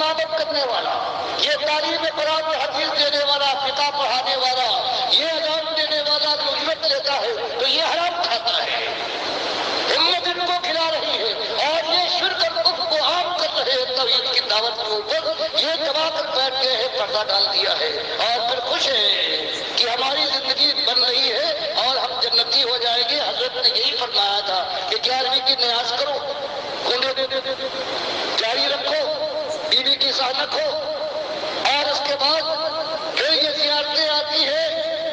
इमामत करने वाला, ये तालीम कुरान और हदीस देने वाला, फिक़ह पढ़ाने वाला, ये अज़ान देने वाला जो उजरत लेता है तो ये हराम खाता है। उम्मत इनको खिला रही है और ये शिर्क और कुफ्र को आम कर रहे हैं। तौहीद की दावत के ऊपर ये दबा कर बैठ गए हैं, पर्दा डाल दिया है और फिर खुश है कि हमारी जिंदगी बन रही है और हम जन्नती हो जाएंगे। हजरत ने यही फरमाया था कि 11वीं की न्याज करो, जारी रखो, बीवी की सहनत हो, और उसके बाद फिर ये ज़ियारतें आती है,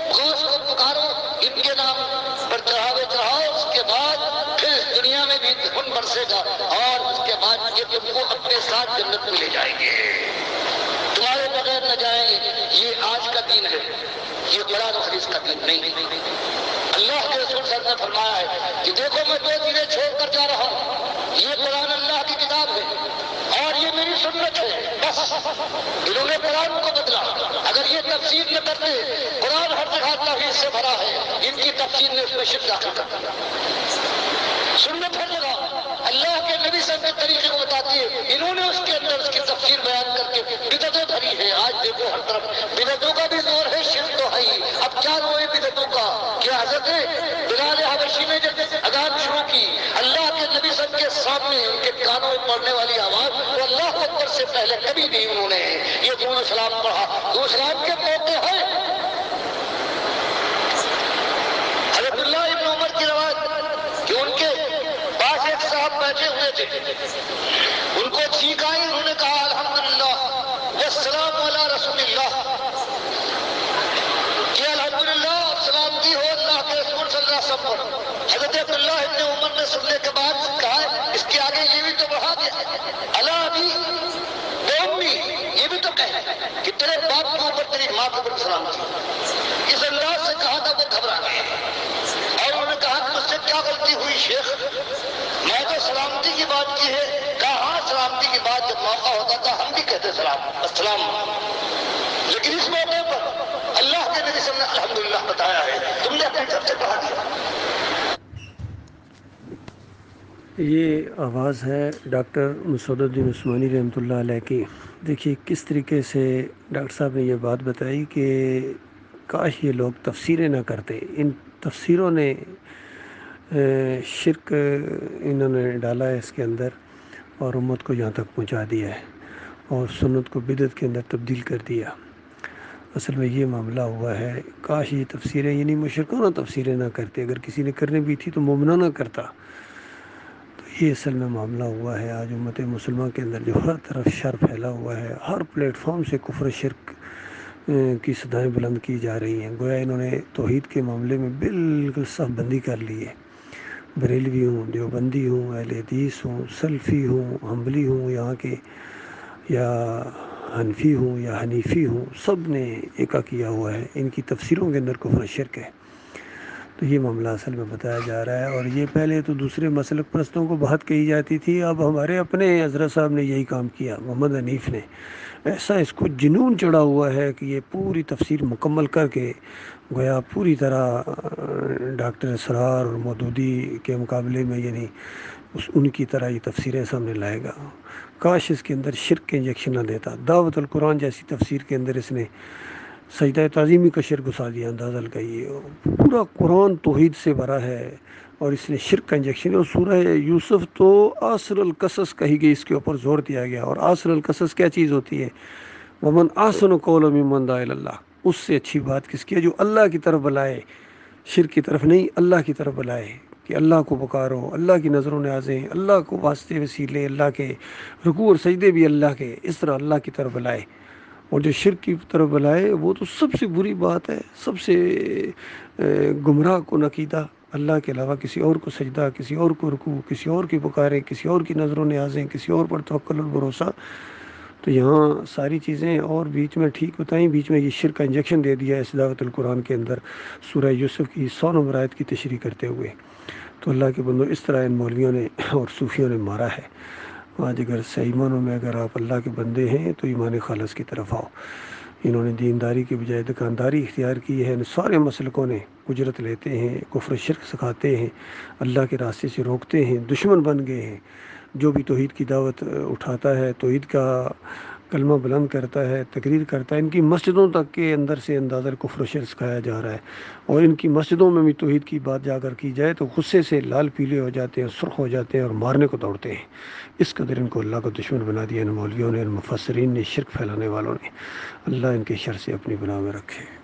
गौस को पुकारो, इनके नाम पर चढ़ावे चढ़ाओ। उसके बाद फिर इस दुनिया में भी खून बरसेगा और उसके बाद ये तुमको अपने साथ जन्नत में ले जाएंगे, तुम्हारे बगैर न जाएंगे। ये आज का दिन है, ये कुरान और हदीस का दिन नहीं। अल्लाह के रसूल सल्लल्लाहु अलैहि वसल्लम ने फरमाया है कि देखो मैं 2 चीजें छोड़कर जा रहा हूँ, ये कुरान अल्लाह की किताब है और ये मेरी सुन्नत है। बस इन्होंने कुरान को बदला। अगर ये तफसीर न करते, कुरान हर जगह तौहीद से भरा है, इनकी तफसीर ने उसमें शिर्क दाखिल कर दिया। सुन्नत हर जगह अल्लाह के नबी सल्लल्लाहु अलैहि वसल्लम के तरीके को बताती है, इन्होंने उसके अंदर उसकी तफसीर बयान करके बिदअतें भरी है। आज देखो हर तरफ बिदअतों का भी जोर है, शिर्क तो है ही। अब क्या रोए बिदअतों का? क्या हज़रत बिलाल हबशी ने जब अज़ान शुरू की, अल्लाह के नबी सल्लल्लाहु अलैहि वसल्लम के सामने उनके कानों में पड़ने वाली आवाज, वो अल्लाह अकबर से पहले कभी नहीं उन्होंने ये दूर सलाम पढ़ा। दूर सलाम के मौके है हज़रत इब्न उमर की रवायत कि उनके पास एक साहब बैठे हुए थे, उनको छींक आई, उन्होंने कहा अल्हम्दुलिल्लाह वस्सलामु अला रसूलिल्लाह, कि अल्हम्दुलिल्लाह सलामती हो अल्लाह के रसूल सल्लल्लाहु अलैहि वसल्लम पर। हज़रत अब्दुल्लाह इब्न उमर ने सुनने के बाद कहा इसके आगे ये भी तो बढ़ा दिया, अला अबी उम्मी, ये भी तो कहे कि तेरे बाप के ऊपर तेरी माँ के ऊपर सलामती। इस अंदाज से कहा था वो घबरा गए और उन्होंने कहा कि मुझसे क्या गलती हुई शेख, मैं तो सलामती की बात की है। कहा हाँ, सलामती की बात जब मौका होता था हम भी कहते सलाम अस्सलाम, लेकिन इस मौके पर अल्लाह के नबी सल्लल्लाहु अलैहि वसल्लम ने अल्हम्दुलिल्लाह बताया है, तुमने अपनी तरफ से बढ़ा दिया। ये आवाज़ है डॉक्टर मसूदुद्दीन उस्मानी रहमतुल्लाह अलैह की। देखिए किस तरीके से डॉक्टर साहब ने ये बात बताई कि काश ये लोग तफसीरें ना करते। इन तफसीरों ने शिरक इन्होंने डाला है इसके अंदर और उम्मत को यहाँ तक पहुँचा दिया है और सुन्नत को बिदअत के अंदर तब्दील कर दिया। असल में ये मामला हुआ है, काश ये तफसीरें यानी मुशरिकाना तफसीरें ना करते। अगर किसी ने करने भी थी तो मुमना करता। तो ये असल में मामला हुआ है। आज उम्मत मुसलमान के अंदर जो हर तरफ शर फैला हुआ है, हर प्लेटफॉर्म से कुफ्र शिरक की सदाएँ बुलंद की जा रही हैं। गोया इन्होंने तौहीद के मामले में बिल्कुल सफ बंदी कर ली है। बरेलवी हूँ, देवबंदी हूँ, अहले हदीस हूँ, सल्फ़ी हूँ, हम्बली हूँ, यहाँ के या हनफी हूँ या हनीफ़ी हूँ, सब ने एका किया हुआ है। इनकी तफसीरों के अंदर कुफ्र शिरक है। तो ये मामला असल में बताया जा रहा है। और ये पहले तो दूसरे मसलक परस्तों को बात कही जाती थी, अब हमारे अपने हज़रत साहब ने यही काम किया। मोहम्मद हनीफ़ ने ऐसा इसको जुनून चढ़ा हुआ है कि ये पूरी तफसीर मुकम्मल करके गोया पूरी तरह डॉक्टर असरार और मौदूदी के मुकाबले में यानी उनकी तरह ये तफसीरें सामने लाएगा। काश इसके अंदर शिरक के इंजेक्शन ना देता। दावत अल कुरान जैसी तफसीर के अंदर इसने सजदा ताज़ीमी का शिरक घुसा दिया। अंदाज़ा लगाइए, पूरा कुरान तौहीद से भरा है और इसने शिरक का इंजेक्शन। और सूरह यूसुफ तो आसर अल कसस कही गई, इसके ऊपर जोर दिया गया। और आसर अल कसस क्या चीज़ होती है? वमन आसन कौलन मिम्मन दाअ इलल्लाह, उससे अच्छी बात किसकी है? जो अल्लाह की तरफ बुलाए, शिरक की तरफ नहीं, अल्लाह की तरफ बुलाए कि अल्लाह को पुकारो, अल्लाह की नज़रों न्याज़ें, अल्लाह को वास्ते वसीले, अल्लाह के रुकू और सजदे भी अल्लाह के, इस तरह अल्लाह की तरफ बुलाए। और जो शिरक की तरफ बुलाए वो तो सबसे बुरी बात है, सबसे गुमराह कुन अक़ीदा। अल्लाह के अलावा किसी और को सजदा, किसी और को रुकू, किसी और की पुकारें, किसी और की नज़रों न्याज़ें, किसी और पर तवक्कुल और भरोसा। तो यहाँ सारी चीज़ें और बीच में ठीक बताई, बीच में ये शिरक का इंजेक्शन दे दिया इस दावत अल कुरान के अंदर सूरह यूसुफ की 100 नंबर आयत की तशरीह करते हुए। तो अल्लाह के बंदों, इस तरह इन मौलवियों ने और सूफियों ने मारा है। आज अगर सही मानों में अगर आप अल्लाह के बंदे हैं तो ईमान खालिस की तरफ आओ। इन्होंने दीनदारी के बजाय दुकानदारी इख्तियार की है। इन सारे मसलकों ने उजरत लेते हैं, कुफ्र शिरक सिखाते हैं, अल्लाह के रास्ते से रोकते हैं, दुश्मन बन गए हैं। जो भी तौहीद की दावत उठाता है, तौहीद का کلمہ بلند کرتا ہے، تقریر کرتا ہے، ان کی مسجدوں تک کے اندر سے اندازہ کفر و شرک سکھایا جا رہا ہے، اور ان کی مسجدوں میں بھی توحید کی بات جا کر کی جائے تو غصے سے لال پیلے ہو جاتے ہیں، سرخ ہو جاتے ہیں اور مارنے کو دوڑتے ہیں۔ اس قدر ان کو اللہ کا دشمن بنا دیا ان مولویوں نے، ان مفسرین نے، شرک پھیلانے والوں نے۔ اللہ ان کے شر سے اپنی پناہ میں رکھے۔